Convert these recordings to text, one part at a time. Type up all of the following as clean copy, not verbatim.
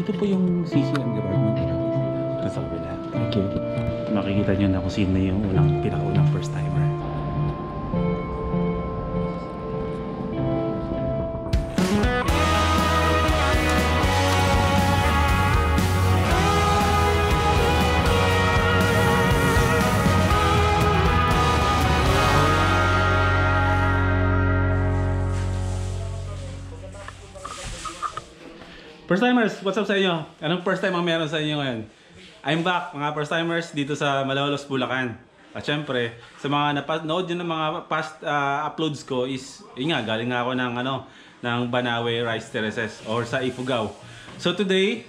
Ito po yung CCM department nila. Ito sa kabila. Okay. Makikita nyo na kung sino yung pinakaunang first timer. First timers, what's up sa inyo? Anong first time ang meron sa inyo ngayon? I'm back mga first timers dito sa Malolos, Bulacan. At syempre, sa mga napanood nyo ng mga past uploads ko is, yun nga, galing nga ako ng Banawe Rice Terraces or sa Ifugao. So today,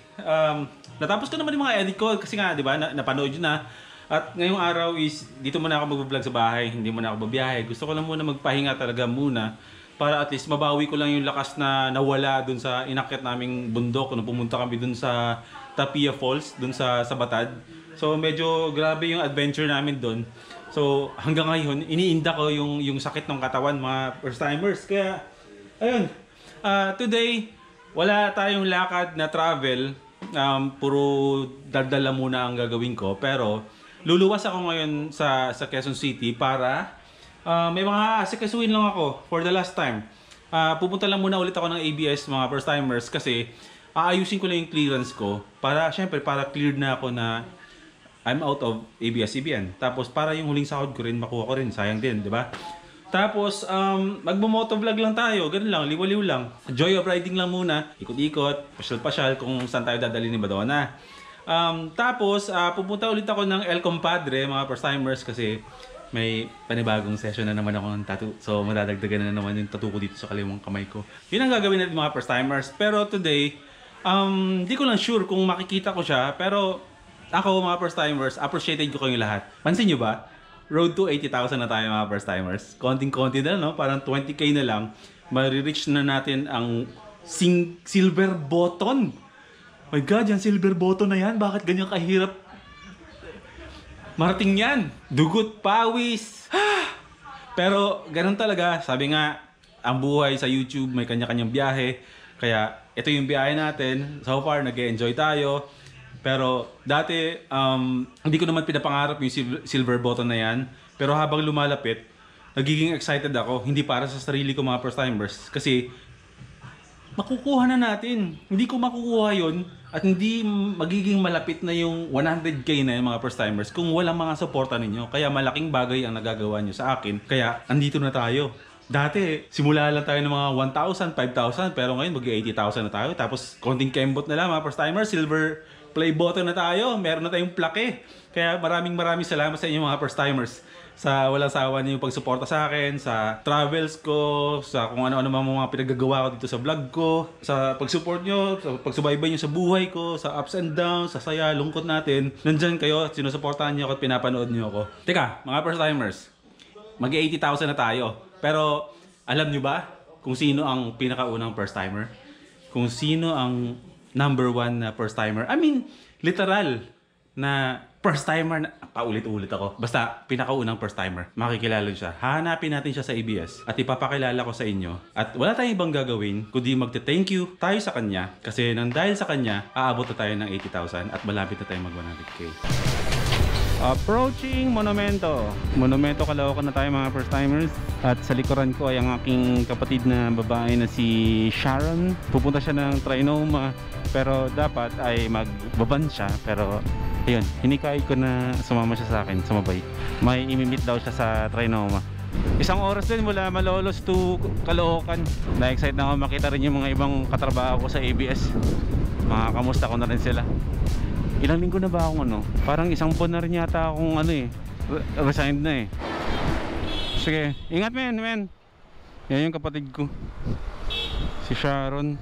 natapos ko naman yung mga edit ko kasi nga, di ba, napanood nyo na. At ngayong araw is, dito muna ako mag-vlog sa bahay, hindi muna ako babiyahe. Gusto ko lang muna magpahinga talaga muna. Para at least mabawi ko lang yung lakas na nawala dun sa inakyat naming bundok nung pumunta kami dun sa Tapia Falls, dun sa Batad. So medyo grabe yung adventure namin dun. So hanggang ngayon, iniinda ko yung sakit ng katawan mga first timers. Kaya, ayun, today, wala tayong lakad na travel. Puro daldala muna ang gagawin ko. Pero luluwas ako ngayon sa Quezon City para may mga asikasuhin lang ako for the last time. Pupunta lang muna ulit ako ng ABS mga first timers kasi aayusin ko lang yung clearance ko para syempre para cleared na ako na I'm out of ABS-CBN. Tapos para yung huling sahod ko rin makuha ko rin, sayang din, di ba? Tapos magmo-motovlog lang tayo, ganun lang, liwaliw lang. Joy of riding lang muna, ikot-ikot, pasyal-pasyal kung saan tayo dadali ni Madonna. Tapos pupunta ulit ako ng El Compadre mga first timers kasi may panibagong session na naman ako ng tattoo. So madadagdagan na naman yung tattoo ko dito sa kaliwang kamay ko. Yun ang gagawin natin mga first timers. Pero today, di ko lang sure kung makikita ko siya. Pero ako mga first timers, appreciated ko kayong lahat. Pansin nyo ba? Road to 80,000 na tayo mga first timers. Konting-konti na no? Parang 20k na lang. Marireach na natin ang silver button. My God, yan silver button na yan. Bakit ganyan kahirap marating yan? Dugot, pawis. Pero ganun talaga. Sabi nga, ang buhay sa YouTube may kanya-kanyang biyahe. Kaya ito yung biyahe natin. So far, nag-enjoy tayo. Pero dati, hindi ko naman pinapangarap yung silver button na yan. Pero habang lumalapit, nagiging excited ako. Hindi para sa sarili ko mga first timers. Kasi makukuha na natin. Hindi ko makukuha yun at hindi magiging malapit na yung 100k na yung mga first timers kung walang mga suporta ninyo. Kaya malaking bagay ang nagagawa nyo sa akin. Kaya andito na tayo. Dati, simula lang tayo ng mga 1,000, 5,000 pero ngayon mag-80,000 na tayo. Tapos konting kembot na lang mga first timers. Silver play button na tayo. Meron na tayong plaque. Kaya maraming salamat sa inyo mga first timers. Sa walang sawa niyo yung pagsuporta sa akin, sa travels ko, sa kung ano-ano mga pinagagawa ko dito sa vlog ko, sa pag-support nyo, sa pagsubaybay nyo sa buhay ko, sa ups and downs, sa saya, lungkot natin. Nandyan kayo, sinusuportahan nyo ako at pinapanood nyo ako. Teka, mga first timers, mag-80,000 na tayo. Pero alam nyo ba kung sino ang pinakaunang first timer? Kung sino ang number 1 na first timer? I mean, literal na first timer na paulit-ulit ako. Basta pinakaunang first timer. Makikilala siya. Hahanapin natin siya sa ABS at ipapakilala ko sa inyo. At wala tayong ibang gagawin kundi magte-thank you tayo sa kanya kasi nang dahil sa kanya, aabot na tayo ng 80,000 at malapit na tayo mag 100k. Approaching Monumento. Monumento Caloocan na tayo mga first timers. At sa likuran ko ay ang aking kapatid na babae na si Sharon. Pupunta siya ng Trinoma pero dapat ay magbaban siya pero ayun, hinikayat ko na sumama siya sa akin, sumabay. May imimit daw siya sa Trinoma. Isang oras din mula Malolos to Caloocan. Na-excite na ako makita rin yung mga ibang katrabaho ko sa ABS. Makakamusta ko na rin sila. Ilang linggo na ba akong parang isang buwan na rin yata akong resigned na eh. Sige, ingat men. Yan yung kapatid ko, si Sharon.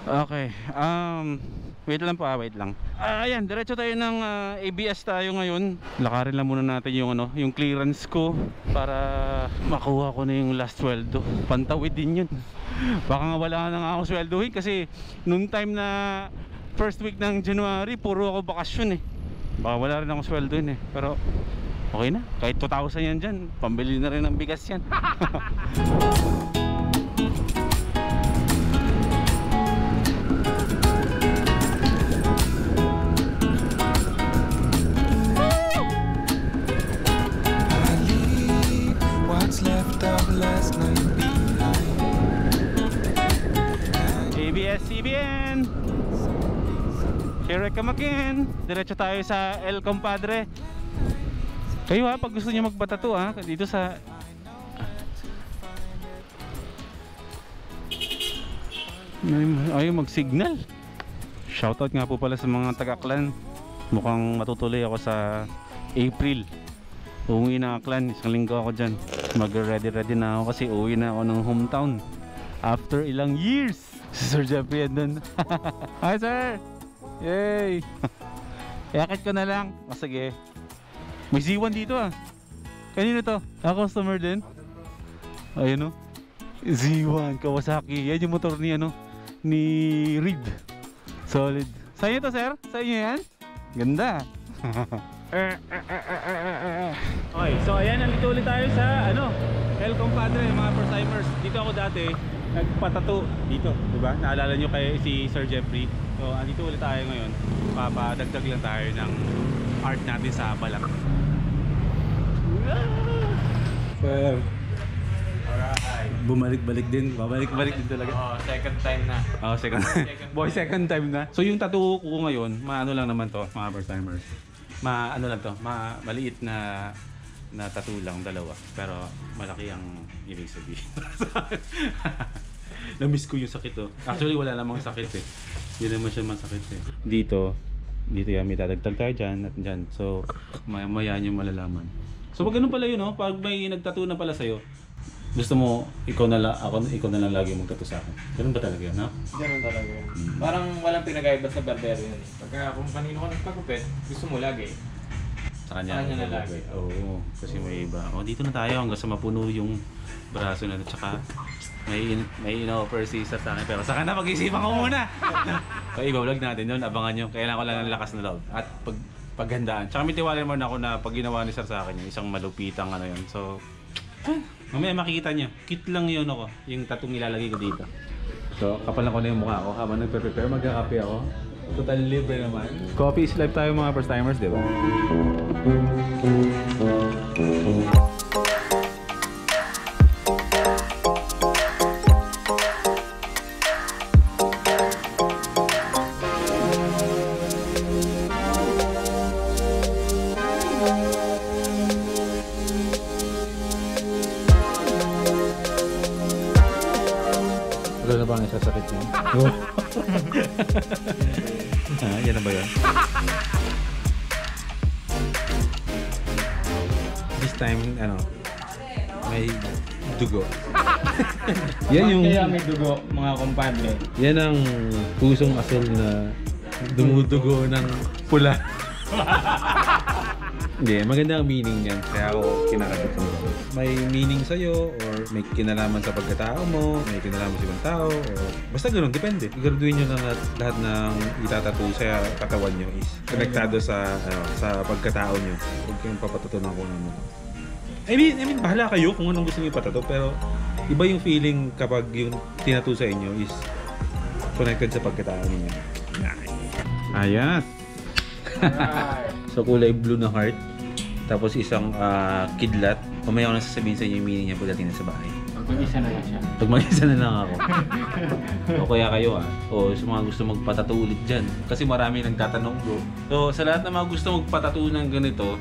Okay, wait lang. Ayan, diretso tayo ng ABS tayo ngayon. Lakarin lang muna natin yung clearance ko para makuha ko na yung last sweldo. Pantawid din yun. Baka nga wala na nga ako sweldohin kasi nung time na first week ng January, puro ako bakasyon eh. Baka wala rin akong sweldo yun eh. Pero okay na, kahit 2,000 yan dyan, pambili na rin ng bigas yan. ABS-CBN! Here I come again! Diretso tayo sa El Compadre. Kayo ha, pag gusto nyo magpatato ha, dito sa... Ayaw mag-signal. Shoutout nga po pala sa mga taga-Aklan. Mukhang matutuloy ako sa April. Uuwi na Aklan, isang linggo ako dyan. Mag-ready na ako kasi uuwi na ako ng hometown after ilang years. Si Sir Jeffrey andun. Hi sir! Yay! Iakit ko na lang. O sige. May Z1 dito ah. Kanino to? Customer din? Ayun o. Z1 Kawasaki. Yan yung motor ni ano, ni Reed. Solid. Sa inyo to sir? Sa inyo yan? Ganda. Okay, so ayan, nandito ulit tayo sa ano, El Compadre, mga first timers. Dito ako dati nagpatato dito, di ba? Naalala nyo kay si Sir Jeffrey. So andito ulit tayo ngayon. Papadagdag lang tayo ng art natin sa Balak. Sir, alright. Bumalik-balik din, babalik-balik din talaga. Oh, second time na. Oh, boy, second time na. So yung tattoo ko ngayon, maano lang naman to, mga first timers. Ano lang to, maliit na tattoo lang, dalawa. Pero malaki ang ibig sabihin. Na-miss ko yung sakit to. Actually wala namang sakit eh. Hindi naman siya masakit eh. Dito yan, may dadagdag tayo dyan at dyan. So maya nyo malalaman. So pag ganun pala yun, no? Pag may nagtattoo na pala sa'yo, gusto mo ikaw na lang lagi magtattoo sa akin. Ganun ba talaga yun, no? Ganun talaga yun. Parang walang pinag-aiba sa barbero yun. Pagka kung kanino ka nagpagupit, gusto mo lagi. Sa kanya na lagi. Oo, kasi may iba. O dito na tayo hanggang sa mapuno yung braso na. Tsaka may in-offer si Sir sa akin. Pero sa kanya mag-isipan ko muna. So iba-vlog natin yun. Abangan nyo. Kailangan ko lang ng lakas na loob. At paghandaan. Tsaka may tiwala naman ako na pag ginawa ni Sir sa akin yung isang malupitang ano yun. So, mamaya makikita nyo. Cute lang yun ako. Yung tattoo ilalagay ko dito. So, kapalan ko na yung mukha ko habang nagpe-prepare. Magkakape ako. Total libre naman. Coffee is life tayo mga first timers, di ba? Wala na ba ang isasakit niya? Yan na ba yun? This time, may dugo. Yan yung... Kaya may dugo, mga kumpadre. Yan ang pusong asul na dumudugo ng pula. Hindi, maganda ang meaning niyan. Kaya ako kinakabit mo. May meaning sa'yo or may kinalaman sa pagkatao mo, may kinalaman sa ibang tao, o basta ganoon, depende. Graduin nyo na lahat ng itatato sa katawan nyo is konektado sa pagkatao nyo. Huwag kayong papatutunan kung ano. I mean, bahala kayo kung anong gusto nyo ipatato, pero iba yung feeling kapag yung tinato sa inyo is connected sa pagkatao niyo. Ayan. So kulay blue na heart. Tapos isang kidlat. Mamaya ko na sasabihin sa inyo yung meaning niya pagdating na sa bahay. Pag-isa na lang siya. Pag mag-isa na lang ako. O kaya kayo o sa mga gusto magpatato ulit dyan. Kasi marami nagtatanong bro. So sa lahat ng mga gusto magpatato ng ganito,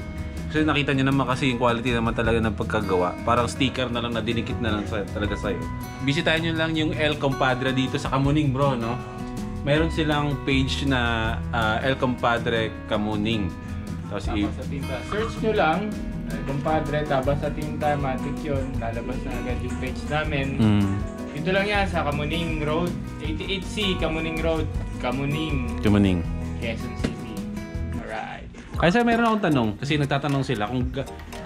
kasi nakita nyo naman kasi yung quality naman talaga ng pagkagawa. Parang sticker na lang na dinikit na lang talaga sa'yo. Bisitahin nyo lang yung El Compadre dito sa Kamuning bro, no? Meron silang page na El Compadre Kamuning. Tapos sa tinta. Search nyo lang, Compadre, tapos sa tinta, matik yun. Lalabas na agad yung page namin. Dito lang yan sa Kamuning Road, 88C, Kamuning Road, Kamuning, Quezon City. Alright. Kaya sir, meron akong tanong. Kasi nagtatanong sila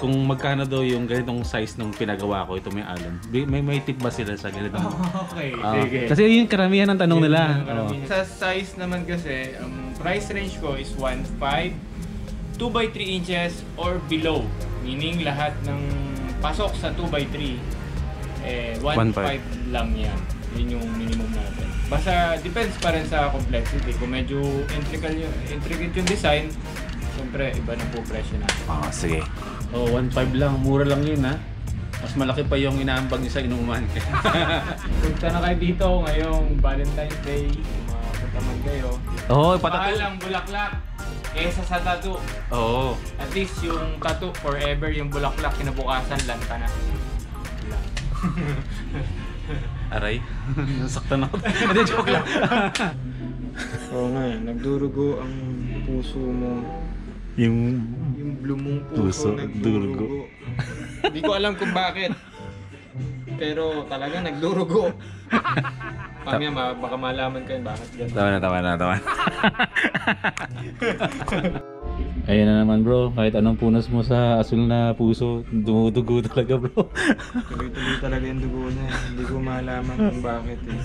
kung magkano daw yung ganitong size ng pinagawa ko, ito may alon. May tip ba sila sa ganitong? Okay, sige. Kasi yun karamihan ng tanong nila. Sa size naman kasi, price range ko is 1.5, 2x3 inches or below. Meaning lahat ng pasok sa 2x3, 1.5 lang yan. Yun yung minimum natin. Basta depends pa rin sa complexity. Kung medyo intricate yung design, siyempre iba na po presyo natin. Sige. 1.5 lang. Mura lang yun ha. Mas malaki pa yung inaambag niya sa inuman. Punta na kayo dito ngayong Valentine's Day. Mapunta man kayo. Oo, Mahal ang bulaklak kesa sa tattoo. Oo. At least yung tattoo forever, yung bulaklak kinabukasan lanta na. Aray, nasaktan ako. Hindi, joke lang. Oo nga, nagdurugo ang puso mo. Yung Yung blue mong Puso, puso, nagdurugo. Hindi ko alam kung bakit. Pero talaga nagdurugo. Pamaya, baka malaman kayo bakit gano'n. Tama na. Ayun na naman bro, kahit anong punas mo sa asul na puso, dumudugo talaga bro. Tuloy-tuloy talaga yung dugo niya. Hindi ko malaman kung bakit eh.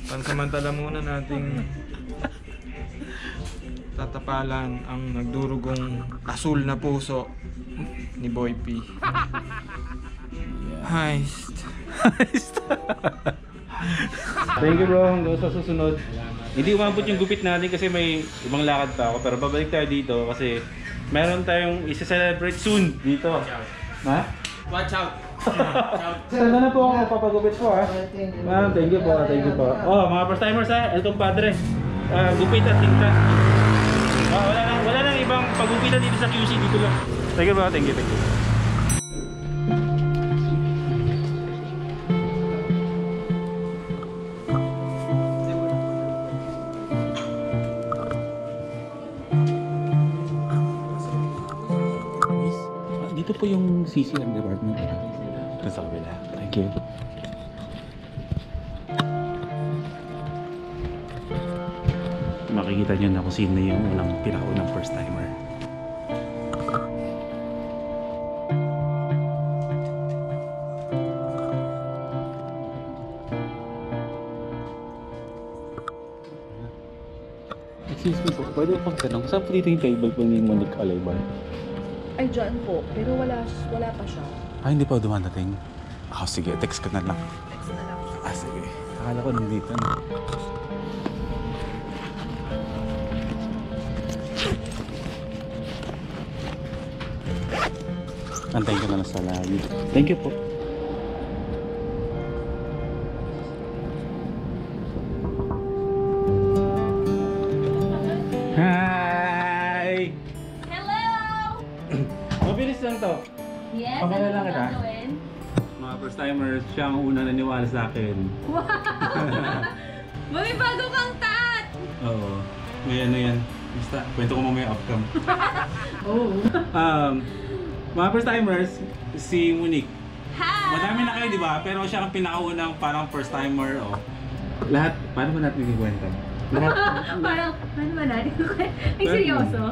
Pansamantala muna nating tatapalan ang nagdurugong asul na puso ni Boy P. Heist. Thank you bro, hanggang sa susunod. Hindi umabot yung gupit natin kasi may ibang lakad pa ako, pero babalik tayo dito kasi meron tayong isa-celebrate soon dito. Ha? Watch out! Saan na po ako papagupit po ha? Ma'am, thank you po. Oh, mga first timers ha, El Compadre. Gupit at tingta. Wala nang ibang pagupitan dito sa QC, dito lang. Thank you bro, thank you. Dito po yung CCR department. Ito sa kabila. Thank you. Makikita nyo na kung sino yung unang pinakaunang first timer. Excuse me po, pwede pang tanong, saan po dito yung table po ni Monique Alayban? Ay, dyan po. Pero wala pa siya. Ah, hindi pa dumadating? Ah, sige, text ko na lang. Text na lang. Ah, sige. Akala ko nandito na. Antayin ko na lang sa live. Thank you po. Hi! Hello! Mabilis lang to. Yes, Okay na ano lang po kita. gagawin? Mga first timers, siya ang unang naniwala sa akin. Wow! May bago kang tat! Oo. May ano yan. Basta, kwento ko mamaya off-cam. Oh. Mga first timers, si Monique. Hi! Madami na kayo, di ba? Pero siya ang pinakaunang parang first timer. Oh. Lahat, paano ba natin ikwento? Lahat, Parang, ano ba natin? Ay, seryoso?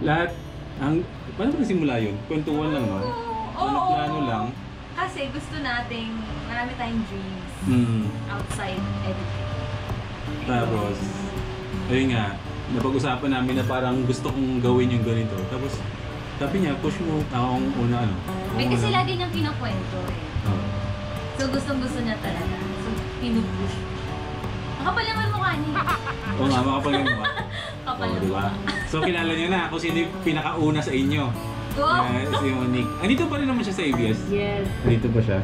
lahat, paano ba nagsimula yun? Kwentuhan lang, no? Ano, plano lang. Kasi gusto nating, marami tayong dreams outside editing. Tapos, ayun nga, napag-usapan namin na parang gusto kong gawin yung ganito. Tapos, sabi niya, push mo akong una, ano? May Ako kasi una. lagi niyang kinukwento eh. Oo. So gustong-gusto niya talaga. So pinupush. Makapal naman mukha niya. Oo nga, makapal yung mukha. Kapal Oo, naman di ba? mukha. So, kilala niyo na kung sino yung pinakauna sa inyo. Go! Si Monique. Andito pa rin naman siya sa ABS. Yes. Dito pa siya.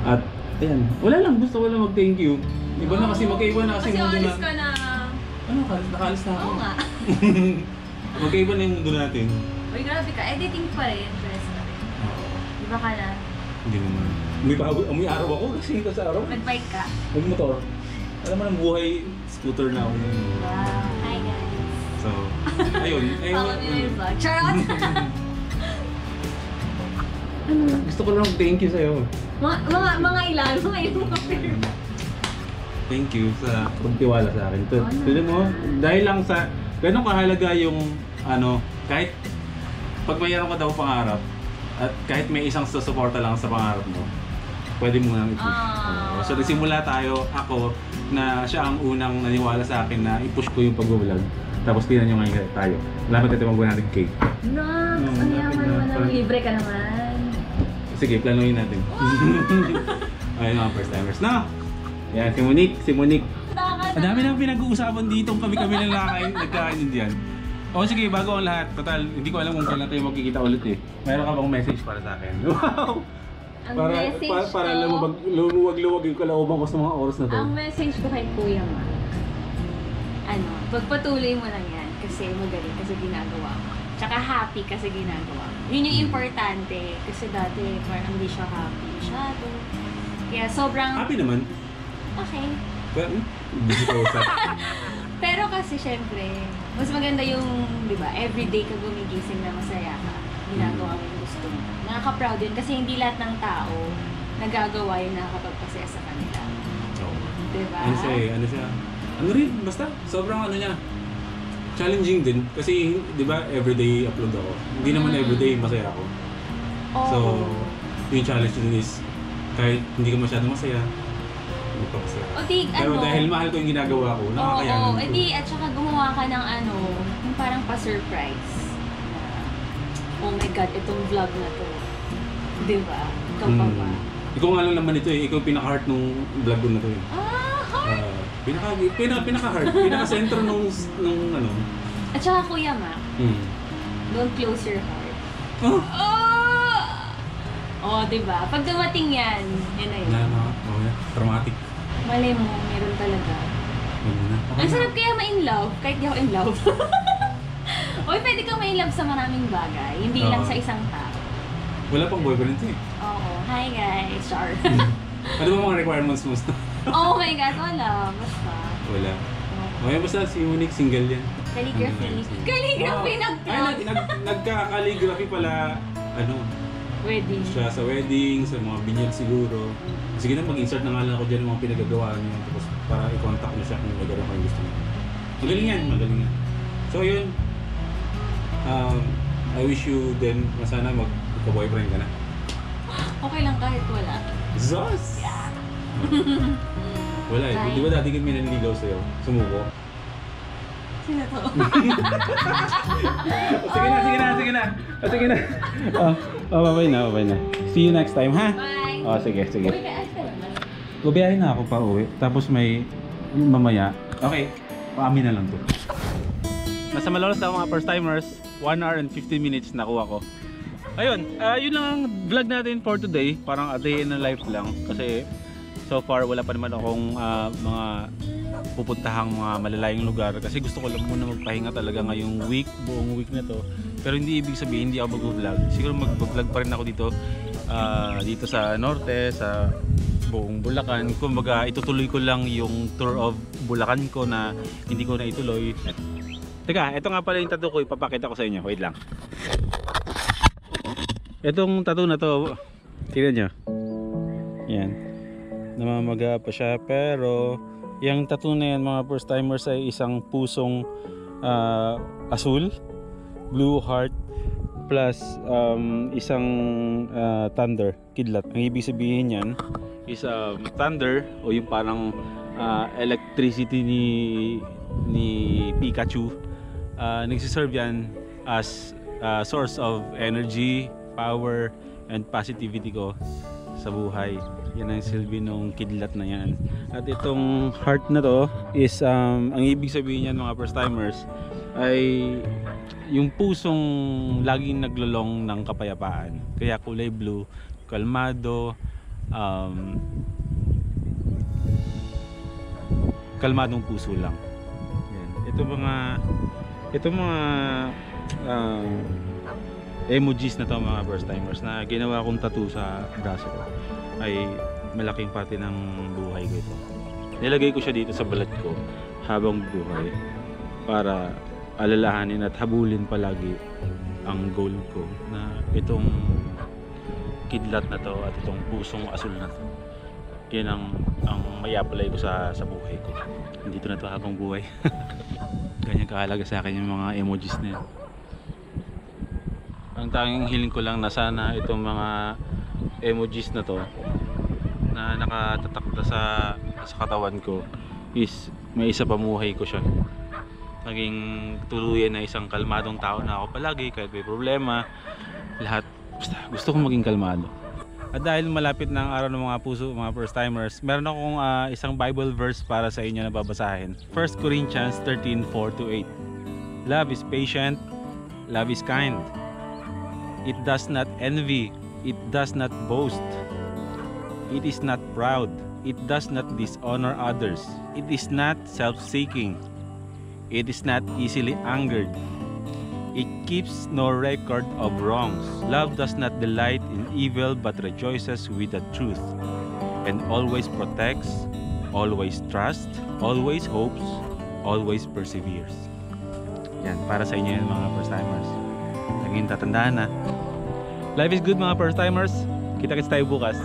At, ayan, wala lang, gusto ko lang mag-thank you. Iba na kasi, magkaiba na kasi Kasi mundo alis na. ka na. Ano, nakaalis na ako. Oo nga. Magkaiba na yung mundo natin. Uy, grabe ka. Editing pa rin. Press pa rin. Di ba ka na? Hindi naman. Amoy araw ako kasi ito sa araw. Nag-bike ka? Nagmotor. Alam mo ng buhay, scooter na ako. Wow. Hi guys. So, ayun. Follow me na yung vlog. Charot! Gusto ko lang thank you sa'yo. mga ilan? Mga ilan? Thank you sa pagtiwala sa akin. Tuloy mo, dahil lang sa ganun kahalaga yung ano, kahit pag mayroon ka daw pangarap at kahit may isang susuporta lang sa pangarap mo, pwede mo nang i-push. Ah. So nagsimula ako na siya ang unang naniwala sa akin na i-push ko yung pag-vlog. Tapos tingnan nyo ngayon tayo. Malapit natin mag-100K. Nax! Ang yaman naman naman. Libre ka naman. Sige, planuhin natin. Ayun mga first timers na. Yan, si Monique. Ang dami nang pinag-uusapan dito kami lang nagkakain diyan. O sige, bago ang lahat. Total, hindi ko alam kung kailan tayo magkikita ulit eh. Mayroon ka bang message para sa akin? Wow! Ang Para, message para ko, lumuwag-luwag yung kalooban ko sa mga oras na to. ang message ko kay Kuya Ma, pagpatuloy mo lang yan kasi magaling kasi ginagawa mo. Tsaka happy kasi ginagawa mo. Yun yung importante kasi dati parang hindi siya happy masyado. Kaya sobrang Happy naman. okay. Pero, busy ko sa... Pero kasi syempre, mas maganda yung, di ba, everyday ka gumigising na masaya ka. Ginagawa mo yung gusto mo. Nakaka-proud yun kasi hindi lahat ng tao nagagawa yung nakakapagpasaya sa kanila. Oo. Di ba? Ano siya? Ano rin, basta, sobrang ano niya. Challenging din. Kasi, di ba, everyday upload ako. Hindi naman everyday masaya ako. Oo. So, yung challenge din is, kahit hindi ka masyado masaya, hindi ka masaya. O di, Pero dahil mahal ko yung ginagawa ko, nakakayanan oo, ko. edi, at saka gumawa ka ng yung parang pa-surprise. Oh my God, itong vlog na to. Di ba? Ikaw pa ba? Ikaw nga lang naman ito eh. Ikaw yung pinaka-heart nung vlog ko na to eh. Heart! Pinaka-heart. Pinaka-center nung ano. At saka Kuya Mac, Hmm. don't close your heart. Oh! Oh, di ba? Pag dumating yan, yun na yun. Traumatic. Malay mo, meron talaga. Ang sarap kaya ma-in love, kahit di ako in love. Oy, pwede kang ma-in love sa maraming bagay, hindi lang Oo. sa isang tao. Wala pang boyfriend ito eh. Oo. Hi guys, Char. Ano ba mga requirements mo? Oh my God, wala. Basta. Wala. Okay, basta si Unique single yan. Calligraphy. Calligraphy Ay, nagka-calligraphy pala, ano, Wedding. siya sa wedding, sa mga binyag siguro. Sige na, mag-insert na nga lang ako dyan ng mga pinagagawa niya. Tapos para i-contact niyo siya kung magagawa kayo gusto niya. Magaling yan, magaling yan. So yun, I wish you then, sana magka-boyfriend ka na. Okay lang kahit wala. Zos! Wala eh. Di ba dati kami naniligaw sa'yo? Sumuko? Sino to? Sige na. Babay na. See you next time, ha? Bye! Sige. Uy, kaya ka naman. Gubiyahin na ako pa uwi. Tapos may mamaya. Okay, paamin na lang to. Nasa Malolos ako mga first timers. 1 hour and 15 minutes nakuha ko. Ayun, yun lang ang vlog natin for today. Parang a day in a life lang. Kasi so far wala pa naman akong mga pupuntahang mga malalayong lugar. Kasi gusto ko lang muna magpahinga talaga ngayong week, buong week na to. Pero hindi ibig sabihin hindi ako mag-vlog. Siguro mag-vlog pa rin ako dito. Dito sa Norte, sa buong Bulacan. Kumbaga itutuloy ko lang yung tour of Bulacan ko na hindi ko na ituloy. Teka, ito nga pala yung tattoo ko, ipapakita ko sa inyo. Wait lang. Itong tattoo na to, tignan nyo. Yan. Namamaga pa siya, pero yung tattoo na yan mga first timers ay isang pusong asul, blue heart, plus isang thunder, kidlat. Ang ibig sabihin yan is thunder o yung parang electricity ni Pikachu. Nagsiserve yan as source of energy, power, and positivity ko sa buhay. Yan ang silbi nung kidlat na yan. At itong heart na to is ang ibig sabihin yan mga first timers ay yung pusong laging naglulong ng kapayapaan. Kaya kulay blue, kalmado, kalmadong puso lang. Yan. Ito mga emojis na to mga first timers na ginawa kong tattoo sa braso ko ay malaking parte ng buhay ko ito. Nilagay ko siya dito sa balat ko habang buhay para alalahanin at habulin palagi ang goal ko na itong kidlat na to at itong pusong asul na to. Yan ang may apply ko sa buhay ko. Dito na to habang buhay. Ganyan kahalaga sa akin yung mga emojis na yan. Ang tanging hiling ko lang na sana itong mga emojis na to na nakatatakda sa katawan ko is may isa pamuhay ko siya. Naging tuluyan na isang kalmadong tao na ako palagi kahit may problema. Lahat, basta gusto kong maging kalmado. At dahil malapit na ang araw ng mga puso, mga first timers, meron akong isang Bible verse para sa inyo na babasahin. 1 Corinthians 13:4-8. Love is patient, love is kind. It does not envy, it does not boast, It is not proud. It does not dishonor others. It is not self-seeking. It is not easily angered. It keeps no record of wrongs. Love does not delight in evil but rejoices with the truth, and always protects, always trusts, always hopes, always perseveres. Yan, para sa inyo yan mga first-timers. Laging tatandaan na. Life is good mga first-timers. Kita-kits tayo bukas.